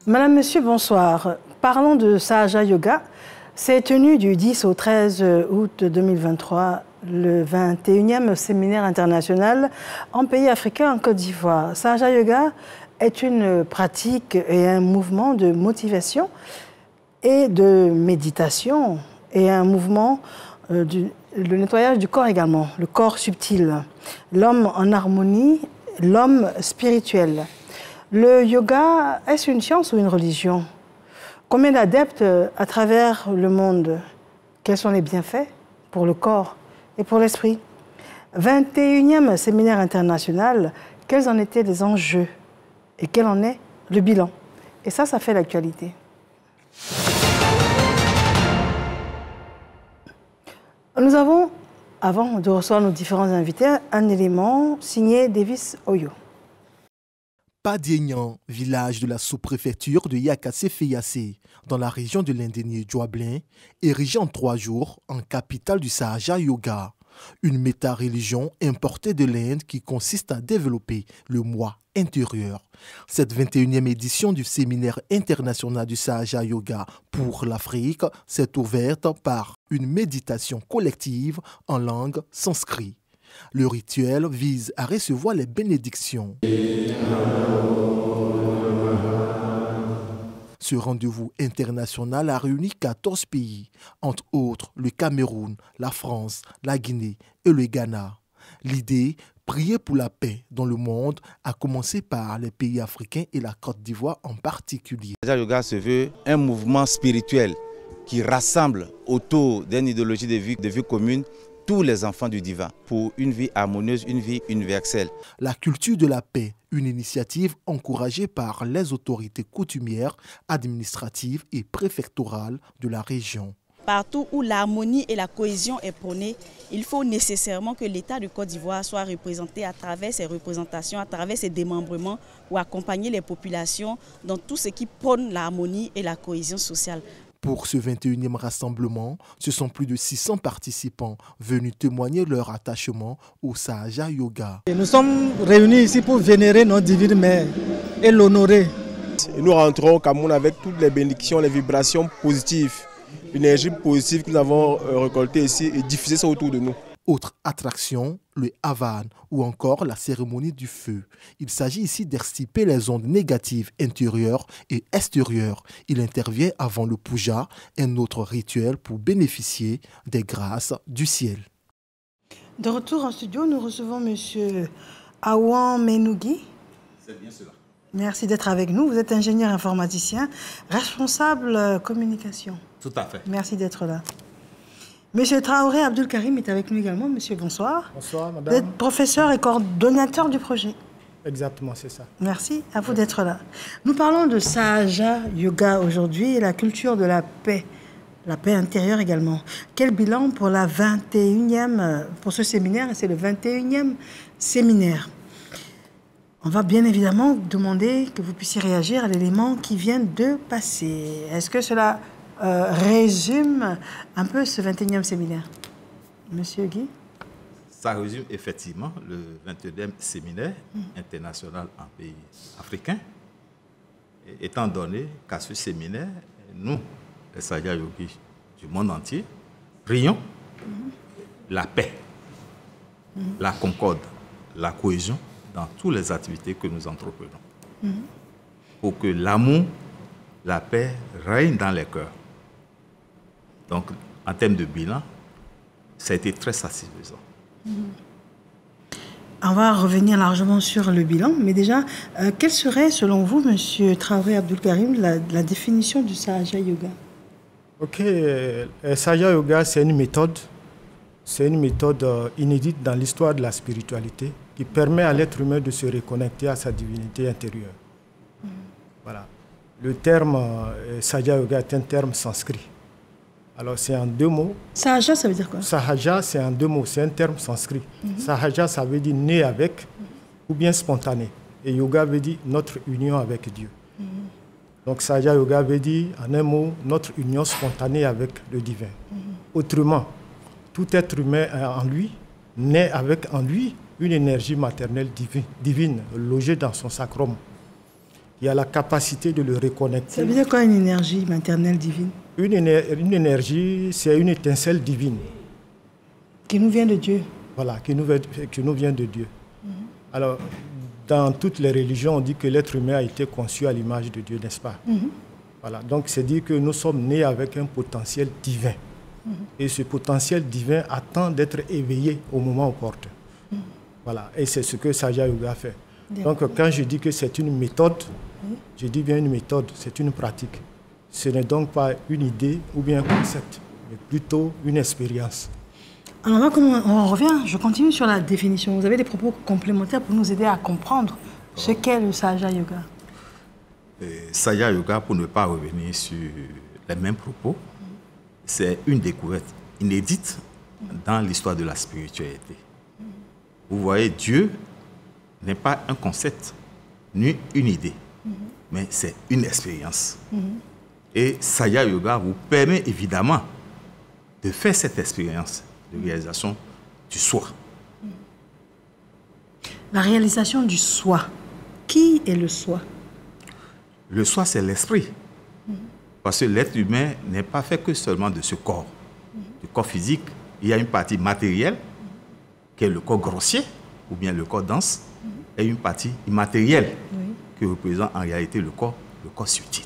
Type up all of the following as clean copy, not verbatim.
Madame, Monsieur, bonsoir. Parlons de Sahaja Yoga. C'est tenu du 10 au 13 août 2023, le 21e séminaire international en pays africain, en Côte d'Ivoire. Sahaja Yoga est une pratique et un mouvement de motivation et de méditation et un mouvement le nettoyage du corps également, le corps subtil, l'homme en harmonie, l'homme spirituel. Le yoga, est-ce une science ou une religion? Combien d'adeptes à travers le monde? Quels sont les bienfaits pour le corps et pour l'esprit? 21e séminaire international, quels en étaient les enjeux et quel en est le bilan? Et ça fait l'actualité. Nous avons, avant de recevoir nos différents invités, un élément signé Davis Oyo. Padiegnan, village de la sous-préfecture de Yakassé-Feyasé, dans la région de l'Indénié-Djouablin, érigé en 3 jours en capitale du Sahaja Yoga, une méta-religion importée de l'Inde qui consiste à développer le moi intérieur. Cette 21e édition du séminaire international du Sahaja Yoga pour l'Afrique s'est ouverte par une méditation collective en langue sanskrit. Le rituel vise à recevoir les bénédictions. Ce rendez-vous international a réuni 14 pays, entre autres le Cameroun, la France, la Guinée et le Ghana. L'idée, prier pour la paix dans le monde, a commencé par les pays africains et la Côte d'Ivoire en particulier. Le Sahaja Yoga se veut un mouvement spirituel qui rassemble autour d'une idéologie de vie commune tous les enfants du divin pour une vie harmonieuse, une vie universelle. La culture de la paix, une initiative encouragée par les autorités coutumières, administratives et préfectorales de la région. Partout où l'harmonie et la cohésion est prônée, il faut nécessairement que l'État de Côte d'Ivoire soit représenté à travers ses représentations, à travers ses démembrements pour accompagner les populations dans tout ce qui prône l'harmonie et la cohésion sociale. Pour ce 21e rassemblement, ce sont plus de 600 participants venus témoigner leur attachement au Sahaja Yoga. Nous sommes réunis ici pour vénérer notre divine mère et l'honorer. Nous rentrons au Cameroun avec toutes les bénédictions, les vibrations positives, l'énergie positive que nous avons récoltée ici et diffusée ça autour de nous. Autre attraction, le Havan ou encore la cérémonie du feu. Il s'agit ici d'extirper les ondes négatives intérieures et extérieures. Il intervient avant le puja, un autre rituel pour bénéficier des grâces du ciel. De retour en studio, nous recevons M. Awan Menougi. C'est bien cela. Merci d'être avec nous. Vous êtes ingénieur informaticien, responsable communication. Tout à fait. Merci d'être là. Monsieur Traoré Abdul Karim est avec nous également. Monsieur, bonsoir. Bonsoir, madame. Vous êtes professeur et coordonnateur du projet. Exactement, c'est ça. Merci à vous d'être là. Nous parlons de Sahaja Yoga aujourd'hui et la culture de la paix intérieure également. Quel bilan pour la 21e, pour ce séminaire? C'est le 21e séminaire. On va bien évidemment demander que vous puissiez réagir à l'élément qui vient de passer. Est-ce que cela résume un peu ce 21e séminaire? Monsieur Guy? Ça résume effectivement le 21e séminaire international en pays africain, étant donné qu'à ce séminaire, nous, les Sahaja Yogis du monde entier, prions la paix, la concorde, la cohésion dans toutes les activités que nous entreprenons. Pour que l'amour, la paix règne dans les cœurs. Donc, en termes de bilan, ça a été très satisfaisant. On va revenir largement sur le bilan, mais déjà, quelle serait, selon vous, Monsieur Traoré Abdul Karim, la définition du Sahaja Yoga? Ok, Sahaja Yoga, c'est une méthode inédite dans l'histoire de la spiritualité qui permet à l'être humain de se reconnecter à sa divinité intérieure. Voilà. Le terme Sahaja Yoga est un terme sanskrit. Alors, c'est en 2 mots. Sahaja, ça veut dire quoi? Sahaja, c'est en 2 mots, c'est un terme sanskrit. Sahaja, ça veut dire né avec ou bien spontané. Et yoga veut dire notre union avec Dieu. Donc, Sahaja Yoga veut dire, en un mot, notre union spontanée avec le divin. Autrement, tout être humain en lui naît avec en lui une énergie maternelle divine logée dans son sacrum. qui a la capacité de le reconnecter. Ça veut dire quoi une énergie maternelle divine? Une énergie, c'est une étincelle divine. Qui nous vient de Dieu. Voilà, qui nous vient de Dieu. Alors, dans toutes les religions, on dit que l'être humain a été conçu à l'image de Dieu, n'est-ce pas? Voilà, donc c'est dire que nous sommes nés avec un potentiel divin. Et ce potentiel divin attend d'être éveillé au moment opportun. Voilà, et c'est ce que Sahaja Yoga fait. Donc quand je dis que c'est une méthode, je dis bien une méthode, c'est une pratique. Ce n'est donc pas une idée ou bien un concept, mais plutôt une expérience. Alors là, on revient, je continue sur la définition. Vous avez des propos complémentaires pour nous aider à comprendre ce qu'est le Sahaja Yoga. Sahaja Yoga, pour ne pas revenir sur les mêmes propos, c'est une découverte inédite dans l'histoire de la spiritualité. Vous voyez, Dieu n'est pas un concept, ni une idée, mais c'est une expérience. Et Sahaja Yoga vous permet évidemment de faire cette expérience de réalisation du soi. La réalisation du soi. Qui est le soi? Le soi, c'est l'esprit. Parce que l'être humain n'est pas fait que seulement de ce corps. Du corps physique, il y a une partie matérielle, qui est le corps grossier, ou bien le corps dense, et une partie immatérielle, qui représente en réalité le corps subtil.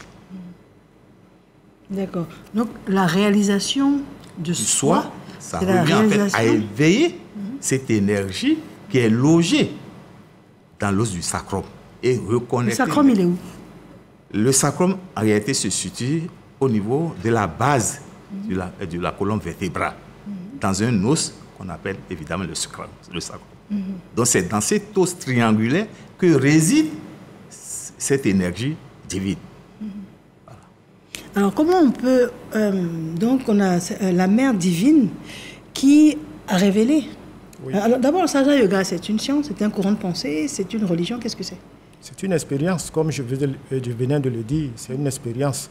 D'accord. Donc, la réalisation de soi, ça revient en fait à éveiller cette énergie qui est logée dans l'os du sacrum. Et reconnecter. Le sacrum, il est où? Le sacrum, en réalité, se situe au niveau de la base de la colonne vertébrale, dans un os qu'on appelle évidemment le sacrum. Donc c'est dans cet os triangulaire que réside cette énergie divine. Voilà. Alors comment on peut... donc on a la mère divine qui a révélé. Alors d'abord, le Sahaja Yoga, c'est une science, c'est un courant de pensée, c'est une religion, qu'est-ce que c'est? C'est une expérience, comme je venais de le dire, c'est une expérience.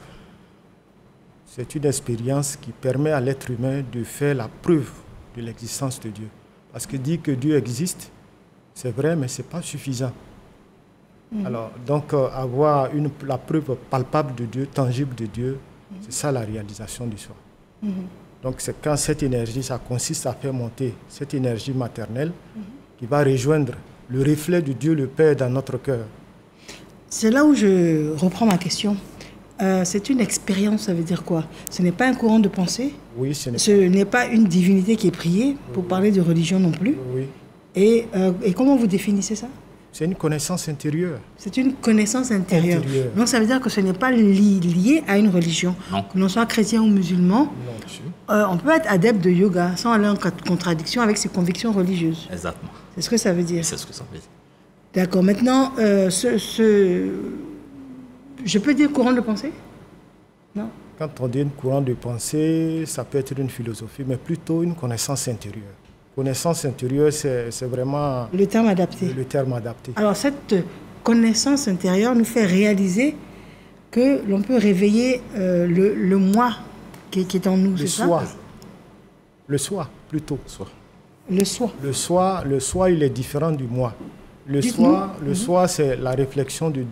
C'est une expérience qui permet à l'être humain de faire la preuve de l'existence de Dieu. Parce que dire que Dieu existe, c'est vrai, mais ce n'est pas suffisant. Alors, donc, avoir la preuve palpable de Dieu, tangible de Dieu, c'est ça la réalisation du soi. Donc, c'est quand cette énergie, ça consiste à faire monter cette énergie maternelle qui va rejoindre le reflet de Dieu le Père dans notre cœur. C'est là où je reprends ma question. C'est une expérience, ça veut dire quoi? Ce n'est pas un courant de pensée? Oui, ce n'est pas une divinité qui est priée, pour parler de religion non plus. Oui. Et comment vous définissez ça? C'est une connaissance intérieure. C'est une connaissance intérieure. Donc ça veut dire que ce n'est pas lié à une religion. Non. Que l'on soit chrétien ou musulman, Non, on peut être adepte de yoga sans aller en contradiction avec ses convictions religieuses. Exactement. C'est ce que ça veut dire. C'est ce que ça veut dire. D'accord. Maintenant, je peux dire courant de pensée? Non. Quand on dit un courant de pensée, ça peut être une philosophie, mais plutôt une connaissance intérieure. Connaissance intérieure, c'est vraiment... Le terme adapté. Le terme adapté. Alors, cette connaissance intérieure nous fait réaliser que l'on peut réveiller le moi qui est en nous, c'est ça? Le soi, plutôt. Le soi. Le soi, il est différent du moi. Le soi, c'est la réflexion de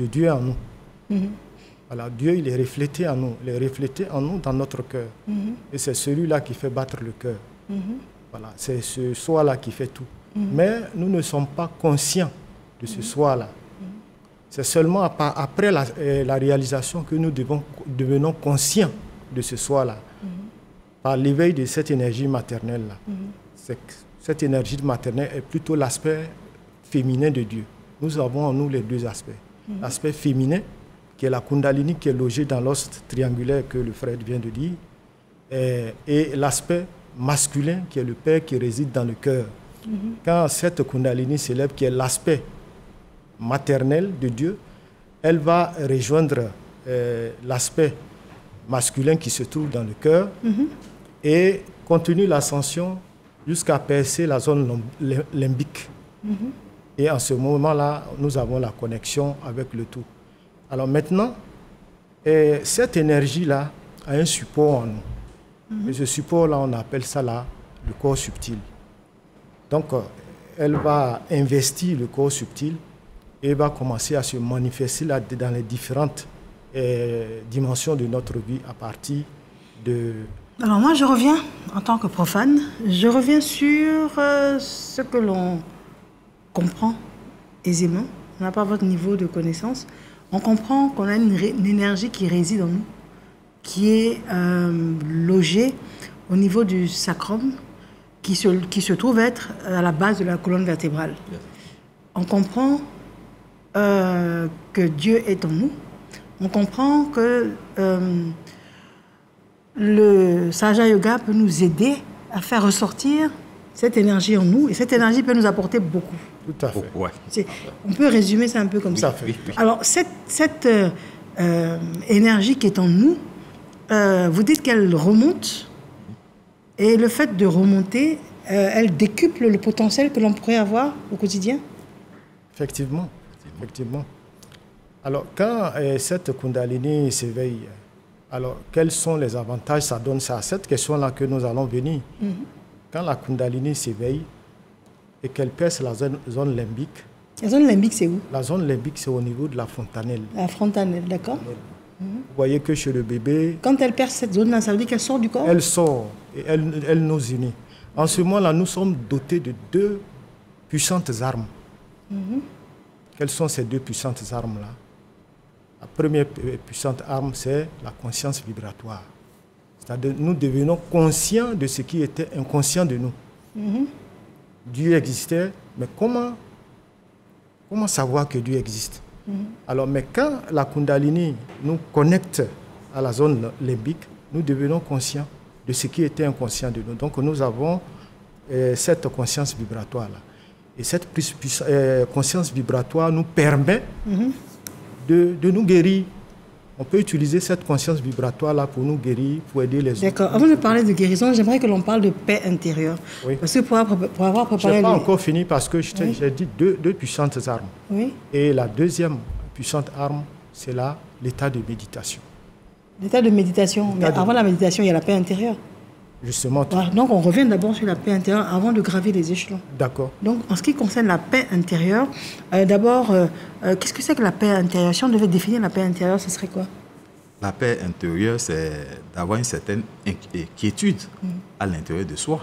Dieu en nous. Voilà, Dieu, il est reflété en nous. Il est reflété en nous dans notre cœur. Et c'est celui-là qui fait battre le cœur. Voilà, c'est ce soi-là qui fait tout. Mais nous ne sommes pas conscients de ce soi-là. C'est seulement après la réalisation que nous devenons conscients de ce soi-là. Par l'éveil de cette énergie maternelle-là. Cette énergie maternelle est plutôt l'aspect féminin de Dieu. Nous avons en nous les deux aspects. L'aspect féminin, qui est la Kundalini, qui est logée dans l'os triangulaire que le frère vient de dire, et l'aspect masculin, qui est le Père qui réside dans le cœur. Quand cette Kundalini s'élève, qui est l'aspect maternel de Dieu, elle va rejoindre l'aspect masculin qui se trouve dans le cœur et continuer l'ascension jusqu'à percer la zone limbique. Et en ce moment-là, nous avons la connexion avec le tout. Alors maintenant, cette énergie-là a un support en nous. Et ce support-là, on appelle ça là, le corps subtil. Donc, elle va investir le corps subtil et va commencer à se manifester là, dans les différentes dimensions de notre vie à partir de... Alors moi, je reviens, en tant que profane, je reviens sur ce que l'on comprend aisément. On n'a pas votre niveau de connaissance. On comprend qu'on a une énergie qui réside en nous, qui est logée au niveau du sacrum, qui se trouve être à la base de la colonne vertébrale. On comprend que Dieu est en nous. On comprend que le Sahaja Yoga peut nous aider à faire ressortir cette énergie en nous, et cette énergie peut nous apporter beaucoup. Tout à fait. Ouais. On peut résumer ça un peu comme Tout ça. à fait. Oui, oui. Alors, cette énergie qui est en nous, vous dites qu'elle remonte, et le fait de remonter, elle décuple le potentiel que l'on pourrait avoir au quotidien. Effectivement. Effectivement. Alors, quand cette Kundalini s'éveille, alors quels sont les avantages ça donne? C'est à cette question-là que nous allons venir. Quand la Kundalini s'éveille et qu'elle perce la zone limbique, La zone limbique, c'est où? la zone limbique, c'est au niveau de la fontanelle. La fontanelle, d'accord. Vous voyez que chez le bébé, Quand elle perce cette zone-là, ça veut dire qu'elle sort du corps? elle sort et elle nous unit. En ce moment-là, nous sommes dotés de deux puissantes armes. Quelles sont ces deux puissantes armes-là? La première puissante arme, c'est la conscience vibratoire. C'est-à-dire nous devenons conscients de ce qui était inconscient de nous. Dieu existait, mais comment savoir que Dieu existe? Alors, mais quand la Kundalini nous connecte à la zone limbique, nous devenons conscients de ce qui était inconscient de nous. Donc, nous avons cette conscience vibratoire-là. Et cette conscience vibratoire nous permet de nous guérir. On peut utiliser cette conscience vibratoire-là pour nous guérir, pour aider les autres. D'accord. Avant de parler de guérison, j'aimerais que l'on parle de paix intérieure. Oui. Parce que pour avoir Je préparé... n'ai pas encore fini parce que j'ai dit deux puissantes armes. Oui. Et la deuxième puissante arme, c'est là l'état de méditation. L'état de méditation. Mais avant la méditation, il y a la paix intérieure. Justement, Voilà. Donc, on revient d'abord sur la paix intérieure avant de gravir les échelons. d'accord. Donc, en ce qui concerne la paix intérieure, d'abord, qu'est-ce que c'est que la paix intérieure? Si on devait définir la paix intérieure, ce serait quoi? La paix intérieure, c'est d'avoir une certaine quiétude à l'intérieur de soi.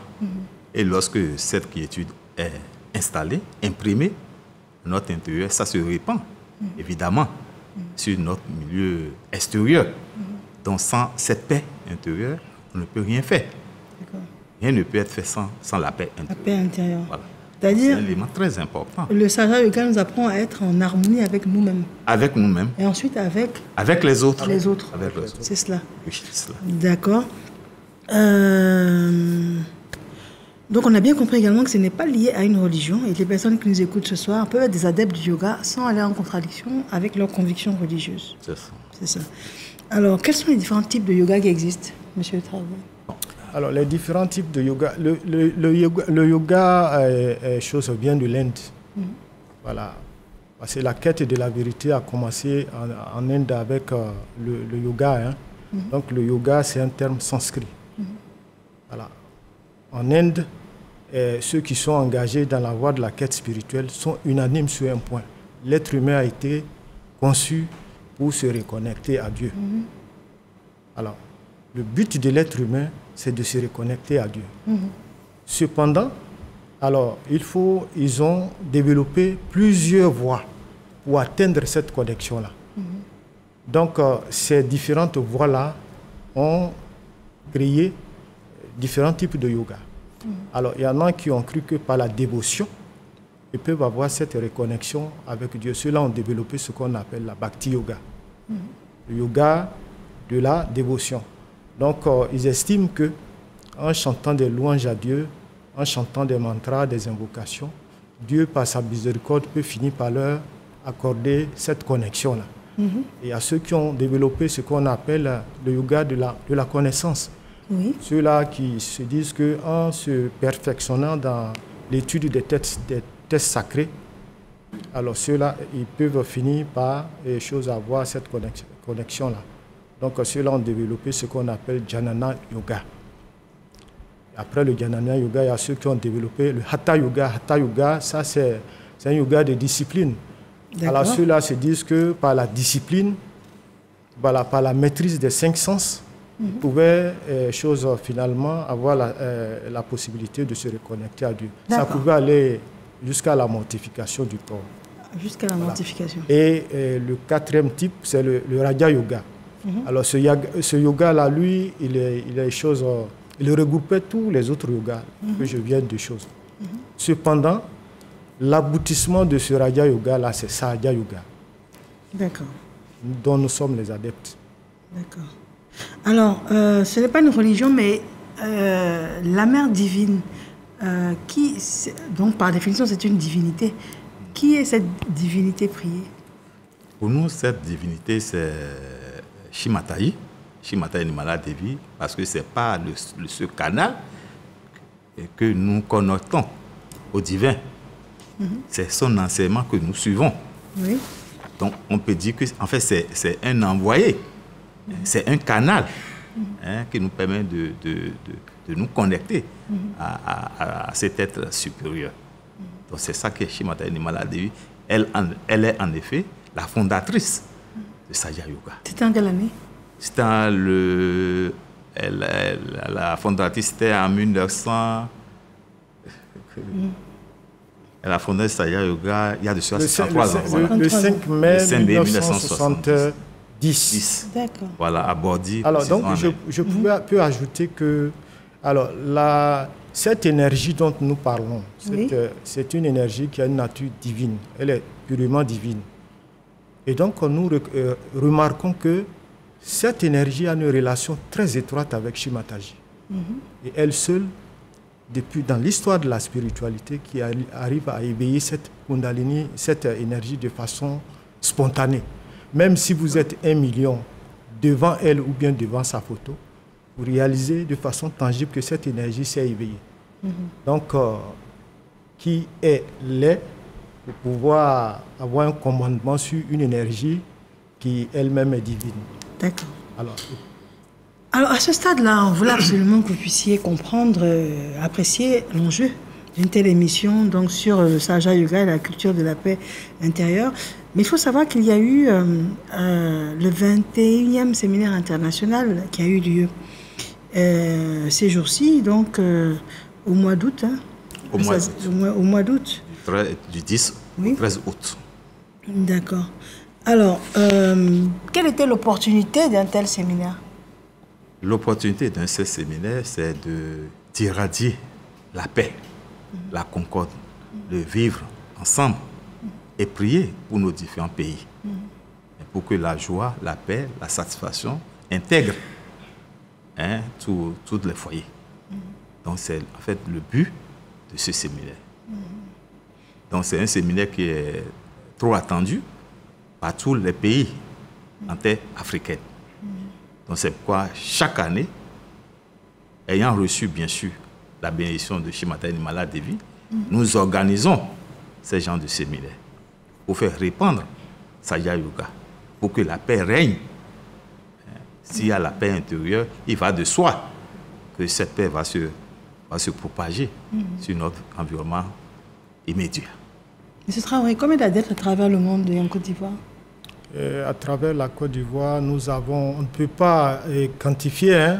Et lorsque cette quiétude est installée, imprimée, notre intérieur, ça se répand, évidemment, sur notre milieu extérieur. Donc, sans cette paix intérieure, on ne peut rien faire. Rien ne peut être fait sans la paix intérieure. La paix intérieure. Voilà. C'est-à-dire, c'est un élément très important. le Sahaja Yoga nous apprend à être en harmonie avec nous-mêmes. Avec nous-mêmes, Et ensuite avec avec les autres. les autres. Avec les autres. C'est cela. Oui, c'est cela. D'accord. Donc on a bien compris également que ce n'est pas lié à une religion et que les personnes qui nous écoutent ce soir peuvent être des adeptes du yoga sans aller en contradiction avec leurs convictions religieuses. C'est ça. C'est ça. Alors, quels sont les différents types de yoga qui existent, Monsieur Traoré? Alors, les différents types de yoga. Le yoga est chose vient de l'Inde. Voilà. Parce que la quête de la vérité a commencé en Inde avec le yoga. Donc, le yoga, c'est un terme sanskrit. Voilà. En Inde, ceux qui sont engagés dans la voie de la quête spirituelle sont unanimes sur un point. L'être humain a été conçu pour se reconnecter à Dieu. Alors, le but de l'être humain, c'est de se reconnecter à Dieu. Cependant, alors, ils ont développé plusieurs voies pour atteindre cette connexion-là. Donc, ces différentes voies-là ont créé différents types de yoga. Alors, il y en a qui ont cru que par la dévotion, ils peuvent avoir cette reconnexion avec Dieu. Ceux-là ont développé ce qu'on appelle la Bhakti Yoga. Le yoga de la dévotion. Donc, ils estiment que en chantant des louanges à Dieu, en chantant des mantras, des invocations, Dieu, par sa miséricorde, peut finir par leur accorder cette connexion-là. Et à ceux qui ont développé ce qu'on appelle le yoga de la connaissance, ceux-là qui se disent qu'en se perfectionnant dans l'étude des textes sacrés, alors ceux-là, ils peuvent finir par avoir cette connexion-là. Donc ceux-là ont développé ce qu'on appelle Jnana Yoga. Après le Jnana Yoga, il y a ceux qui ont développé le Hatha Yoga. Hatha Yoga, ça c'est un yoga de discipline. Alors ceux-là se disent que par la discipline, voilà, par la maîtrise des 5 sens, ils pouvaient finalement avoir la possibilité de se reconnecter à Dieu. Ça pouvait aller jusqu'à la mortification du corps. Jusqu'à la mortification. Et le 4e type, c'est le Raja Yoga. Alors ce yoga-là, lui, il regroupait tous les autres yogas que je viens de choses. Cependant, l'aboutissement de ce Raja Yoga-là, c'est Sahaja Yoga. D'accord. Dont nous sommes les adeptes. D'accord. Alors, ce n'est pas une religion, mais la mère divine, donc par définition, c'est une divinité. Qui est cette divinité priée? Pour nous, cette divinité, c'est Shimatayi, Shimatayi Nimala Devi, parce que ce n'est pas ce canal que nous connectons au divin. C'est son enseignement que nous suivons. Oui. Donc, on peut dire que en fait, c'est un envoyé, c'est un canal qui nous permet de nous connecter à cet être supérieur. Donc, c'est ça que Shimatayi Nimala Devi, elle est en effet la fondatrice de Sahaja Yoga. C'était en quelle année? C'était la fondatrice, c'était en 1900. Elle a fondé Sahaja Yoga il y a de 63 ans. Le 5 mai 1970. D'accord. Voilà, à Bordy. Alors, donc, je peux ajouter que cette énergie dont nous parlons, c'est une énergie qui a une nature divine. Elle est purement divine. Et donc, nous remarquons que cette énergie a une relation très étroite avec Shimataji. Et elle seule, dans l'histoire de la spiritualité, qui arrive à éveiller cette Kundalini, cette énergie de façon spontanée. Même si vous êtes 1 million devant elle ou bien devant sa photo, vous réalisez de façon tangible que cette énergie s'est éveillée. Donc, qui est laid pour pouvoir avoir un commandement sur une énergie qui elle-même est divine. D'accord. Alors, à ce stade-là, on voulait absolument que vous puissiez comprendre, apprécier l'enjeu d'une telle émission donc sur le Sahaja Yoga et la culture de la paix intérieure. Mais il faut savoir qu'il y a eu le 21e séminaire international qui a eu lieu ces jours-ci, donc au mois d'août. Au mois d'août. Du 10 au 13 août. D'accord. Alors, quelle était l'opportunité d'un tel séminaire? L'opportunité d'un tel séminaire, c'est d'irradier la paix, la concorde, de vivre ensemble et prier pour nos différents pays. Et pour que la joie, la paix, la satisfaction intègrent tous les foyers. Donc c'est en fait le but de ce séminaire. Donc c'est un séminaire qui est trop attendu par tous les pays en terre africaine. Donc c'est pourquoi chaque année, ayant reçu bien sûr la bénédiction de Shimatayi Nimala Devi, nous organisons ces genres de séminaires pour faire répandre Sahaja Yoga, pour que la paix règne. S'il y a la paix intérieure, il va de soi que cette paix va se propager sur notre environnement immédiat. M. Traoré, combien d'adeptes à travers le monde et en Côte d'Ivoire? À travers la Côte d'Ivoire, on ne peut pas quantifier,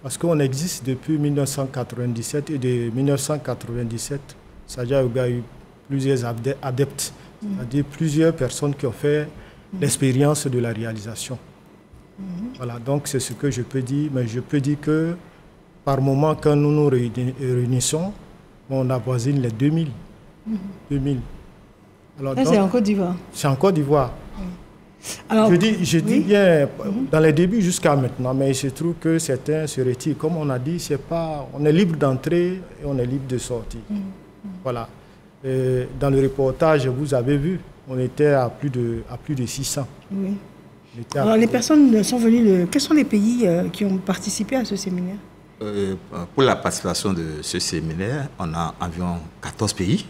parce qu'on existe depuis 1997 et de 1997, Sahaja Yoga a eu plusieurs adeptes, c'est-à-dire plusieurs personnes qui ont fait l'expérience de la réalisation. Voilà, donc c'est ce que je peux dire, mais je peux dire que par moment, quand nous nous réunissons, on avoisine les 2000. 2000. Alors, c'est en Côte d'Ivoire. C'est en Côte d'Ivoire. Alors, je dis bien, dans les débuts jusqu'à maintenant, mais il se trouve que certains se retirent. Comme on a dit, on est libre d'entrer et on est libre de sortir. Voilà. Et dans le reportage, vous avez vu, on était à plus de 600. Oui. Alors les personnes sont venues quels sont les pays qui ont participé à ce séminaire? Pour la participation de ce séminaire, on a environ 14 pays.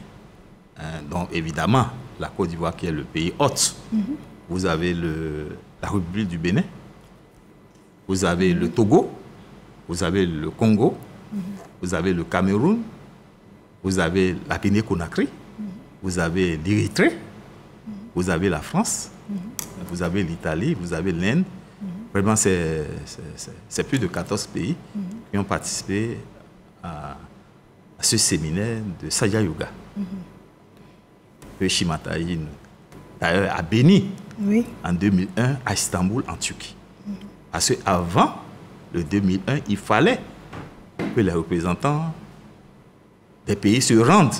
Donc évidemment, la Côte d'Ivoire qui est le pays hôte. Vous avez la République du Bénin, vous avez le Togo, vous avez le Congo, vous avez le Cameroun, vous avez la Guinée-Conakry, vous avez l'Érythrée, vous avez la France, vous avez l'Italie, vous avez l'Inde. Vraiment, c'est plus de 14 pays qui ont participé à ce séminaire de Sahaja Yoga. Le Shimatayi, d'ailleurs, a béni en 2001 à Istanbul, en Turquie. Parce qu'avant le 2001, il fallait que les représentants des pays se rendent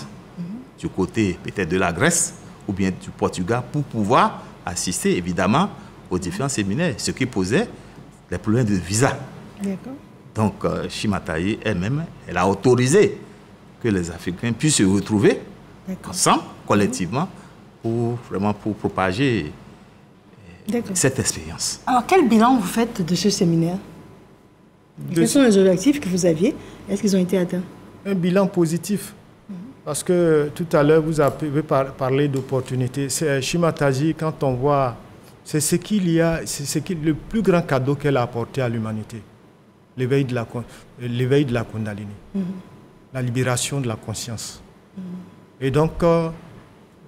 du côté peut-être de la Grèce ou bien du Portugal pour pouvoir assister évidemment aux différents séminaires, ce qui posait des problèmes de visa. Donc Shimatayi elle-même, elle a autorisé que les Africains puissent se retrouver ensemble, collectivement, pour propager cette expérience. Alors quel bilan vous faites de ce séminaire? Quels sont les objectifs que vous aviez? Est-ce qu'ils ont été atteints? Un bilan positif. Parce que tout à l'heure, vous avez parlé d'opportunités. Shimatayi, quand on voit, c'est le plus grand cadeau qu'elle a apporté à l'humanité. L'éveil de la Kundalini. La libération de la conscience. Et donc,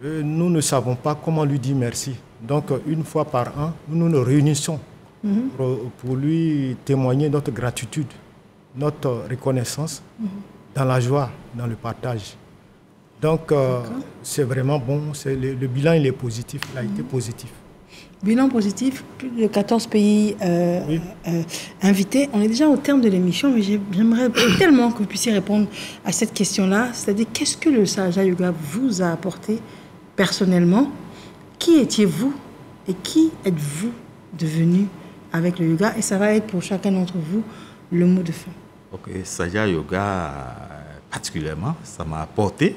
nous ne savons pas comment lui dire merci. Donc, une fois par an, nous nous réunissons pour lui témoigner notre gratitude, notre reconnaissance dans la joie, dans le partage. Donc, c'est vraiment bon. Le bilan, il est positif. Il a été positif. Bilan positif, plus de 14 pays invités. On est déjà au terme de l'émission, mais j'aimerais tellement que vous puissiez répondre à cette question-là. C'est-à-dire, qu'est-ce que le Sahaja Yoga vous a apporté personnellement? Qui étiez-vous et qui êtes-vous devenu avec le yoga? Et ça va être pour chacun d'entre vous le mot de fin. Ok, Sahaja Yoga, particulièrement, ça m'a apporté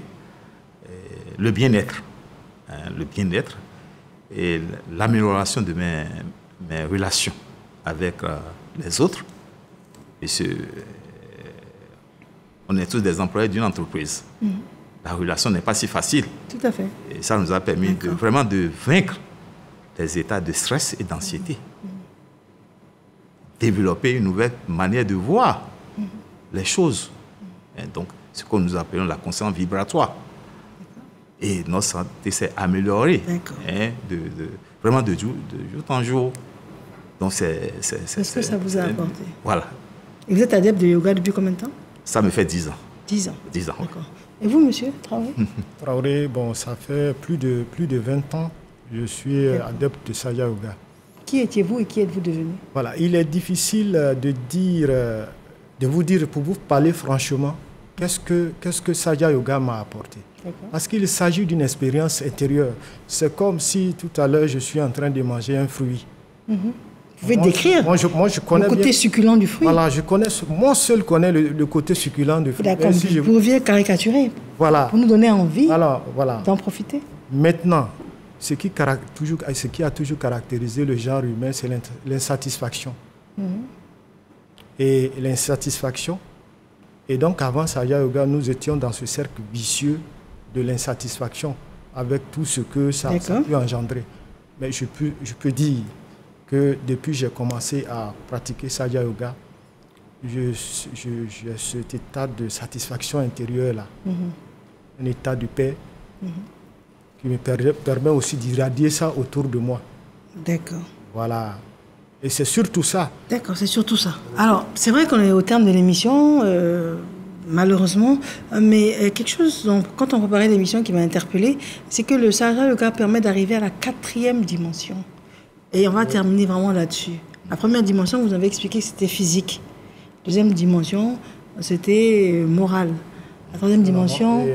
le bien-être. Le bien-être et l'amélioration de mes relations avec les autres. Et on est tous des employés d'une entreprise. La relation n'est pas si facile. Tout à fait. Et ça nous a permis vraiment de vaincre des états de stress et d'anxiété. Développer une nouvelle manière de voir les choses. Et donc, ce que nous appelons la conscience vibratoire. Et notre santé s'est améliorée, vraiment de jour en jour. Donc, qu'est-ce que ça vous a apporté? Voilà. Et vous êtes adepte de yoga depuis combien de temps? Ça me fait 10 ans. 10 ans. 10 ans. D'accord. Et vous, monsieur Traoré? Traoré, bon, ça fait plus de 20 ans que je suis adepte de Sahaja Yoga. Qui étiez-vous et qui êtes-vous devenu? Voilà, il est difficile de vous dire, pour vous parler franchement, qu'est-ce que Sahaja Yoga m'a apporté. Parce qu'il s'agit d'une expérience intérieure. C'est comme si tout à l'heure je suis en train de manger un fruit. Vous pouvez décrire je connais le côté succulent du fruit. Voilà, moi seul connais le côté succulent du fruit. D'accord, vous pouviez caricaturer pour nous donner envie d'en profiter. Maintenant, ce qui a toujours caractérisé le genre humain, c'est l'insatisfaction. Et l'insatisfaction. Et donc, avant Sahaja Yoga, nous étions dans ce cercle vicieux de l'insatisfaction avec tout ce que ça a pu engendrer. Mais je peux dire que depuis que j'ai commencé à pratiquer Sahaja Yoga, j'ai cet état de satisfaction intérieure-là, un état de paix qui me permet aussi d'irradier ça autour de moi. D'accord. Voilà. Et c'est surtout ça. D'accord, c'est surtout ça. Alors, c'est vrai qu'on est au terme de l'émission, malheureusement, mais quelque chose, donc, quand on préparait l'émission qui m'a interpellée, c'est que le Sahaja Yoga permet d'arriver à la 4e dimension. Et on va terminer vraiment là-dessus. La première dimension, vous avez expliqué que c'était physique. Deuxième dimension, c'était morale. La troisième dimension,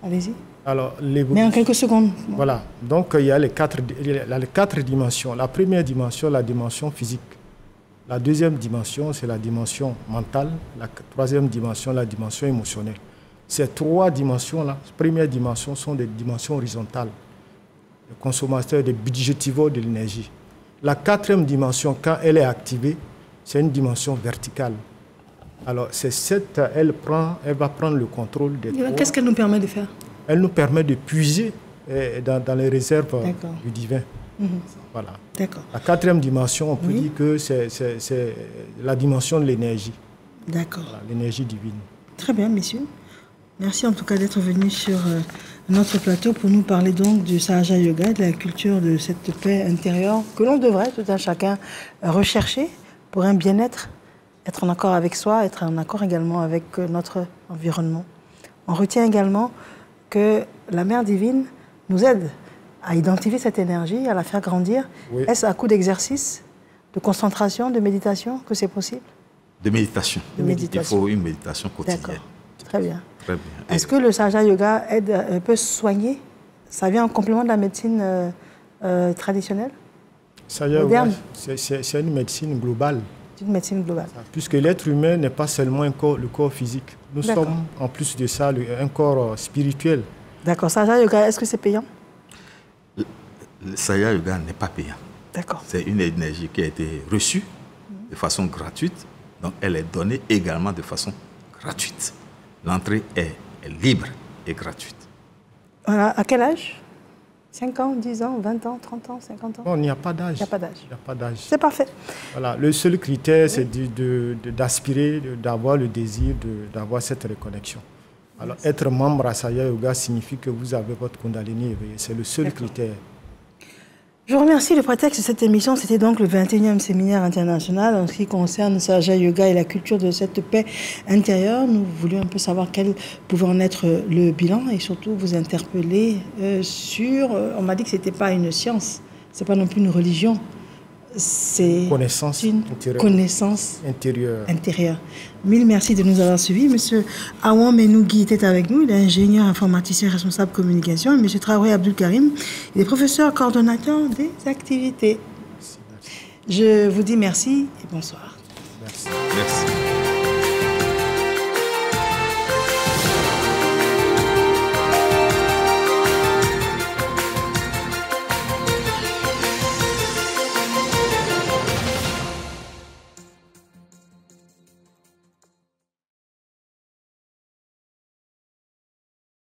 allez-y. Alors, mais en quelques secondes. Voilà. Donc, il y a les quatre dimensions. La première dimension, la dimension physique. La deuxième dimension, c'est la dimension mentale. La troisième dimension, la dimension émotionnelle. Ces trois dimensions-là, première dimension, sont des dimensions horizontales. Les consommateurs, des budgétivores de l'énergie. La quatrième dimension, quand elle est activée, c'est une dimension verticale. Alors, elle va prendre le contrôle des trois. Qu'est-ce qu'elle nous permet de faire? Elle nous permet de puiser dans les réserves du divin. Voilà. D'accord. La quatrième dimension, on peut dire que c'est la dimension de l'énergie. D'accord. Voilà, l'énergie divine. Très bien, messieurs. Merci en tout cas d'être venus sur notre plateau pour nous parler donc du Sahaja Yoga, de la culture de cette paix intérieure que l'on devrait tout un chacun rechercher pour un bien-être, être en accord avec soi, être en accord également avec notre environnement. On retient également que la Mère divine nous aide à identifier cette énergie, à la faire grandir. Oui. Est-ce à coup d'exercice, de concentration, de méditation que c'est possible? De méditation. Il faut une méditation quotidienne. D'accord, très bien. Très bien. Est-ce que le Sahaja Yoga peut soigner? Ça vient en complément de la médecine traditionnelle? Sahaja Yoga, c'est une médecine globale. C'est une médecine globale. Puisque l'être humain n'est pas seulement le corps physique. Nous sommes, en plus de ça, un corps spirituel. D'accord. Sahaja Yoga, est-ce que c'est payant? Le Sahaja Yoga n'est pas payant. D'accord. C'est une énergie qui a été reçue de façon gratuite. Donc, elle est donnée également de façon gratuite. L'entrée est libre et gratuite. Voilà. À quel âge? 5 ans, 10 ans, 20 ans, 30 ans, 50 ans? Non, il n'y a pas d'âge. Il n'y a pas d'âge. Il n'y a pas d'âge. C'est parfait. Voilà. Le seul critère, c'est d'aspirer, d'avoir le désir d'avoir cette reconnexion. Alors, être membre à Sahaja Yoga signifie que vous avez votre Kundalini éveillé. C'est le seul critère. Je vous remercie. Le prétexte de cette émission, c'était donc le 21e séminaire international en ce qui concerne Sahaja Yoga et la culture de cette paix intérieure. Nous voulions un peu savoir quel pouvait en être le bilan et surtout vous interpeller sur... on m'a dit que ce n'était pas une science, ce n'est pas non plus une religion. C'est une connaissance intérieure. Mille merci de nous avoir suivis. Monsieur Awan Menougui était avec nous. Il est ingénieur informaticien responsable communication. Et monsieur Traoré Abdul Karim, il est professeur coordonnateur des activités. Merci. Je vous dis merci et bonsoir. Merci. Merci.